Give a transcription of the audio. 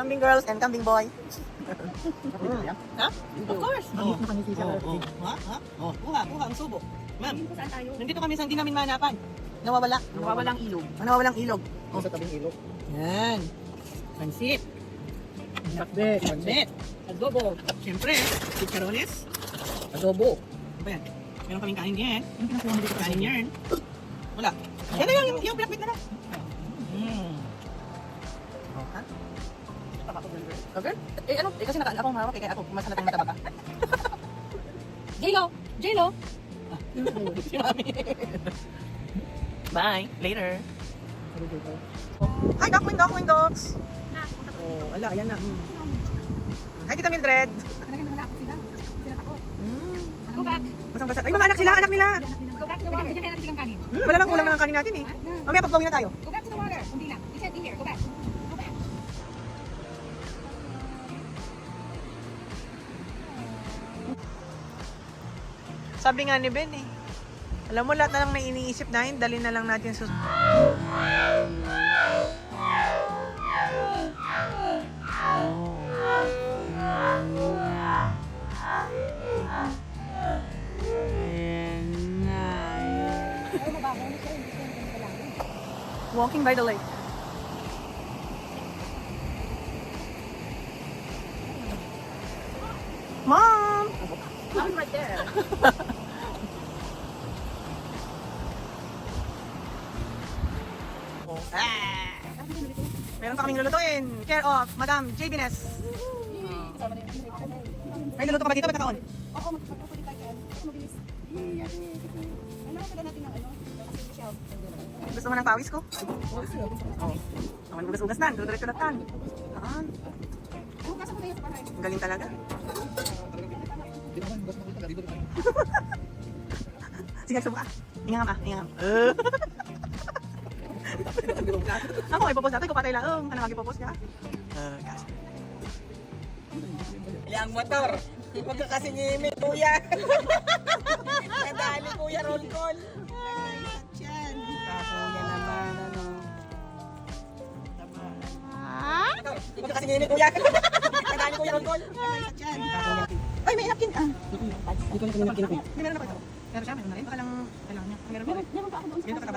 Kambing girls and kambing boy. Ha? Of course. Maliit na pangisi siya. Kuha ang subo. Ma'am, Saan tayo? nandito kami sa hindi namin mahanapan. Nawawala. Nawawalang ilog. Nawawalang ilog. Sa tabing ilog. Yan. Pansit. Pakbet. Pansit. Adobo. Siyempre, chicharones. Adobo. Ano ba yan? Meron kaming kanin yan. Yung pinakuha mo dito Kanin yan. Wala. Yan na yung pinakbit na lang. Okay? Kasi nakaan ako mahawak kaya ako mas halatang mataba ka. J-Lo. Si Mami. Bye. Later. Hi, Duckling Dogs. Oh, wala. Ayan na. Hi, Tita Mildred. Go back. Basang-basa. Ay, mga anak sila. Anak nila. Go back to the water. Bigyan natin silang kanin. Wala lang kulang ng kanin natin eh. Mamaya pagpawin na tayo. Go back to the water. Hindi na. You can't be here. Go back. Go back. Sabi nga ni Ben eh. Alam mo, lahat na lang na iniisip natin, dali na lang natin sa... Walking by the lake. Mom! I'm right there. Meron pa kaming lulutuin. Care of Madam J. Bines. May luluto ka ba dito? Ba't nakaon? Oo, magpapapuli tayo. Mabilis. Ano ka natin ng ano? Kasi shelf. Gusto mo ng pawis ko? Oo. Naman ugas-ugas na. Diretso na tan. Saan? Hugas ako na yun sa bahay. Ang galing talaga. Sige, subuka. Ingangam ah. Ingangam. Ako, ipopos natin. Kupatay lang. Ano mag-ipopos ka? Gas. Yang motor. Huwag ka kasi ngimi, kuya. Nadali, kuya, roll call. Yan. Kuya naman, ano. Huwag ka kasi ngini, kuya. Nadali, kuya, roll call. Yan. Ay, may napkin. Hindi ko na napkin ako. May meron ako ito. Pero siya, meron na rin. Baka lang, kailangan niya. Meron pa ako doon. Ganito ka ba?